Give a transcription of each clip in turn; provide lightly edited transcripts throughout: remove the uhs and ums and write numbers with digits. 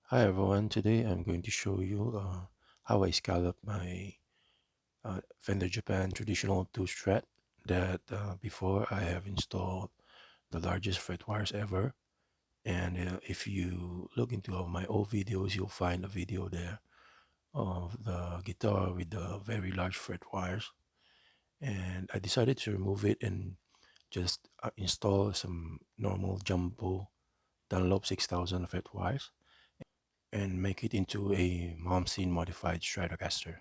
Hi everyone, today I'm going to show you how I scallop my Fender Japan Traditional II Strat that before I have installed the largest fret wires ever. And if you look into my old videos, you'll find a video there of the guitar with the very large fret wires. And I decided to remove it and just install some normal jumbo Dunlop 6000 fret wires and make it into a mom scene modified stratocaster.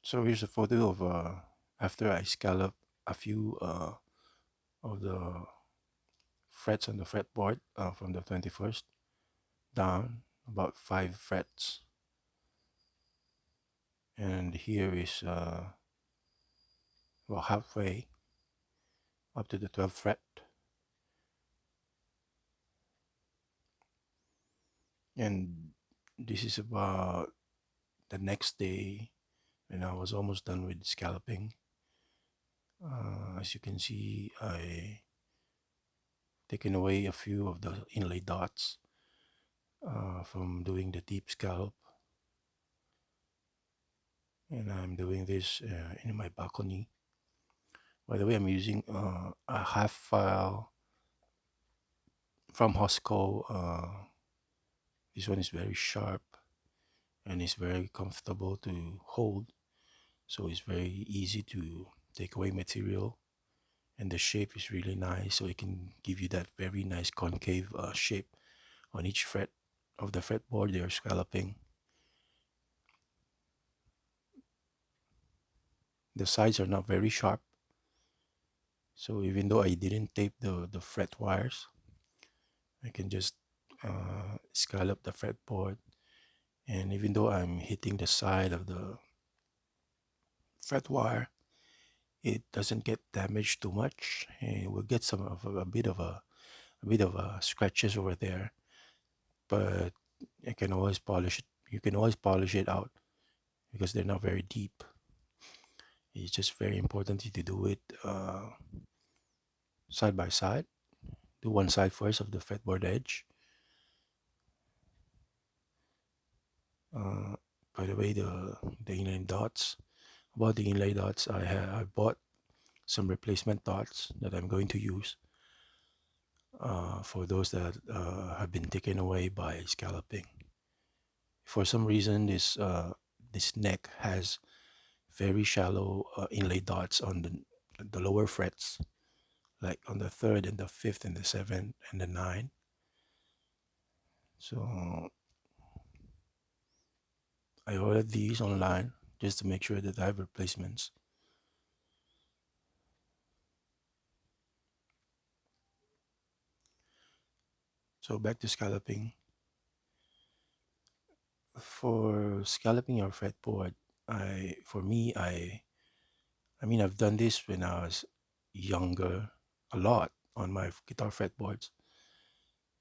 So here's a photo of after I scallop a few of the frets on the fretboard from the 21st down about 5 frets, and here is about halfway up to the 12th fret, and this is about the next day when I was almost done with scalloping. As you can see, I taken away a few of the inlay dots from doing the deep scallop, and I'm doing this in my balcony. By the way, I'm using a half file from Hosco. This one is very sharp and it's very comfortable to hold, so it's very easy to take away material, and the shape is really nice, so it can give you that very nice concave shape on each fret of the fretboard you're scalloping. The sides are not very sharp, so even though I didn't tape the fret wires, I can just scallop the fretboard, and even though I'm hitting the side of the fret wire, it doesn't get damaged too much, and we'll get some of a bit of a scratches over there, but I can always polish it. You can always polish it out because they're not very deep. It's just very important to do it side by side. Do one side first of the fretboard edge. Uh, by the way, the inlay dots. About the inlay dots, I bought some replacement dots that I'm going to use for those that have been taken away by scalloping. For some reason, this neck has very shallow inlay dots on the lower frets, like on the third and the fifth and the seventh and the nine. So I ordered these online just to make sure that I have replacements. So back to scalloping. For scalloping your fretboard, I mean, I've done this when I was younger a lot on my guitar fretboards,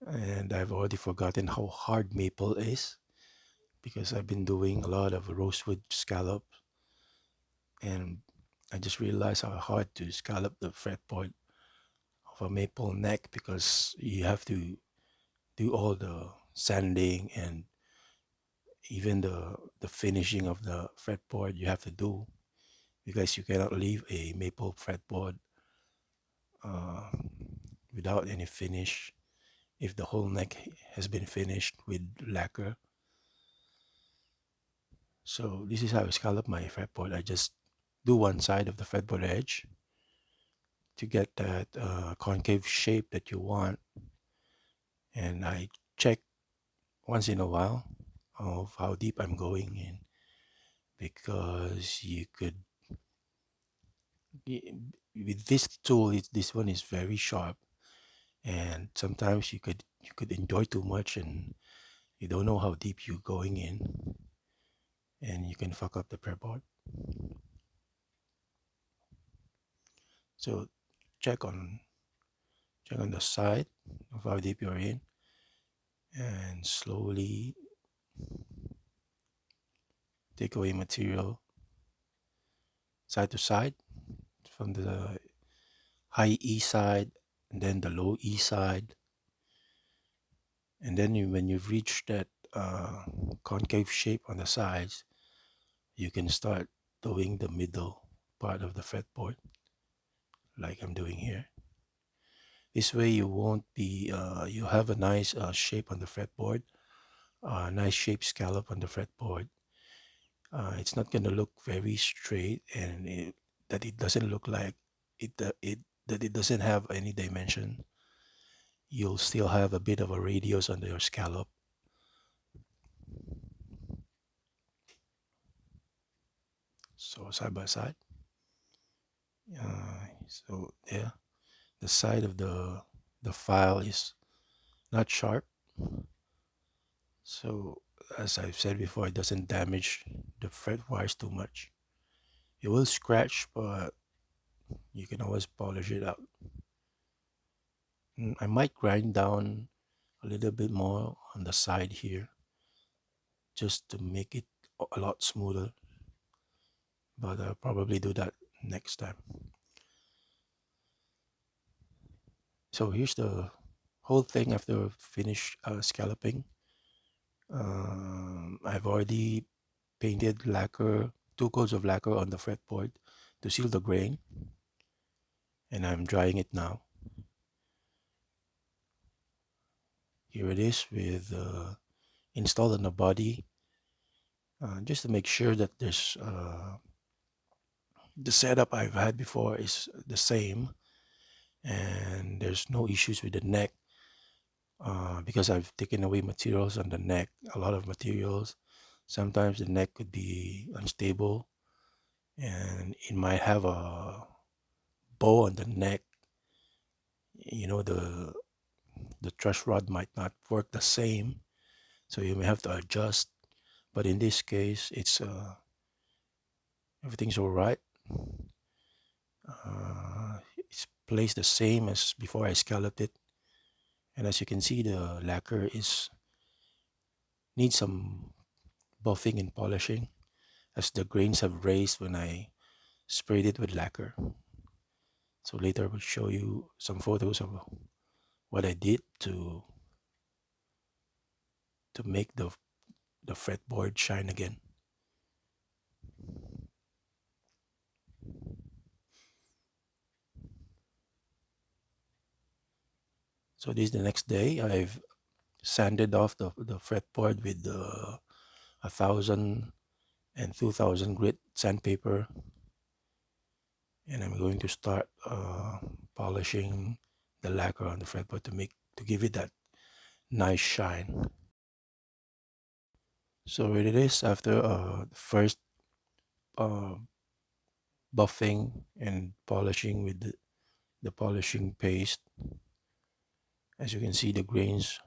and I've already forgotten how hard maple is because I've been doing a lot of rosewood scallop, and I just realized how hard to scallop the fretboard of a maple neck because you have to do all the sanding and even the finishing of the fretboard you have to do because you cannot leave a maple fretboard uh, without any finish if the whole neck has been finished with lacquer. So this is how I scallop my fretboard. I just do one side of the fretboard edge to get that concave shape that you want, and I check once in a while of how deep I'm going in because with this tool, this one is very sharp, and sometimes you could enjoy too much and you don't know how deep you're going in, and you can fuck up the fretboard. So check on check on the side of how deep you're in, and slowly take away material side to side from the high E side and then the low E side. And then when you've reached that concave shape on the sides, you can start doing the middle part of the fretboard like I'm doing here. This way you won't be, you have a nice shape on the fretboard, nice shape scallop on the fretboard. It's not going to look very straight, and that it doesn't look like it that it doesn't have any dimension. You'll still have a bit of a radius under your scallop. So side by side. So yeah, the side of the file is not sharp. So as I've said before, it doesn't damage the fret wires too much. It will scratch, but you can always polish it out. I might grind down a little bit more on the side here just to make it a lot smoother, but I'll probably do that next time. So here's the whole thing after finish scalloping. I've already painted lacquer, 2 coats of lacquer on the fretboard to seal the grain, and I'm drying it now. Here it is with installed on the body, just to make sure that there's the setup I've had before is the same, and there's no issues with the neck, because I've taken away materials on the neck, a lot of materials. Sometimes the neck could be unstable, and it might have a bow on the neck. The truss rod might not work the same, so you may have to adjust. But in this case, it's everything's all right. It's placed the same as before I scalloped it, and as you can see, the lacquer is needs some buffing and polishing, as the grains have raised when I sprayed it with lacquer. So later I will show you some photos of what I did to make the fretboard shine again. So this is the next day. I've sanded off the fretboard with the 1,000 and 2,000 grit sandpaper, and I'm going to start polishing the lacquer on the fretboard to give it that nice shine. So it is after the first uh, buffing and polishing with the polishing paste. As you can see, the grains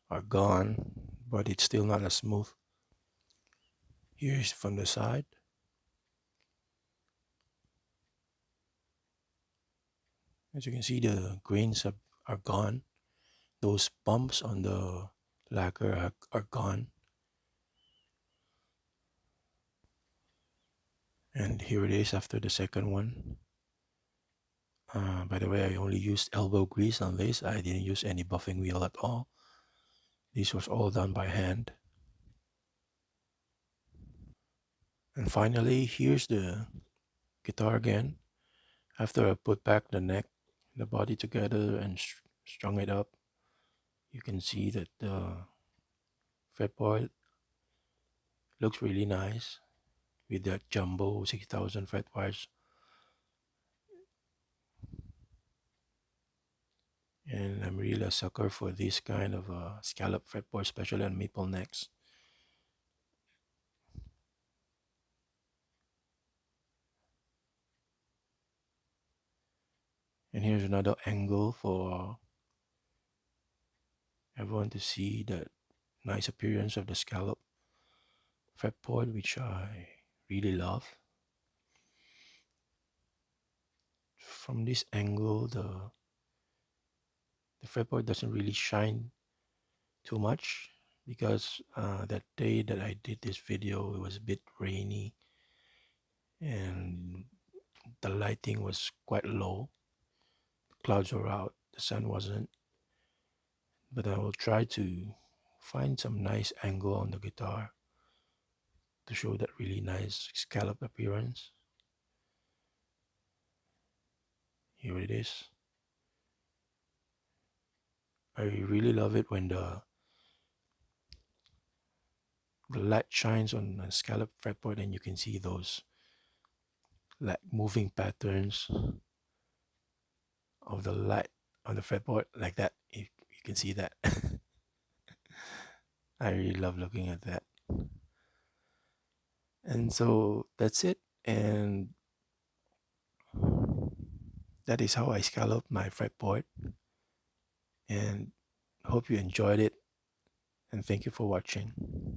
are gone, but it's still not as smooth. Here's from the side. As you can see, the grains are gone. Those bumps on the lacquer are gone. And here it is after the second one. By the way, I only used elbow grease on this. I didn't use any buffing wheel at all. This was all done by hand. And finally, here's the guitar again. After I put back the neck, the body together and strung it up, you can see that the fretboard looks really nice with that jumbo 6,000 fret wires. And I'm really a sucker for this kind of scallop fretboard, especially on maple necks. And here's another angle for everyone to see the nice appearance of the scallop fretboard, which I really love. From this angle, the fretboard doesn't really shine too much because that day that I did this video, it was a bit rainy and the lighting was quite low. Clouds were out, the sun wasn't, but I will try to find some nice angle on the guitar to show that really nice scallop appearance. Here it is. I really love it when the light shines on a scallop fretboard and you can see those like moving patterns of the light on the fretboard like that. You can see that. I really love looking at that. And so that's it. And that is how I scallop my fretboard. And hope you enjoyed it. And thank you for watching.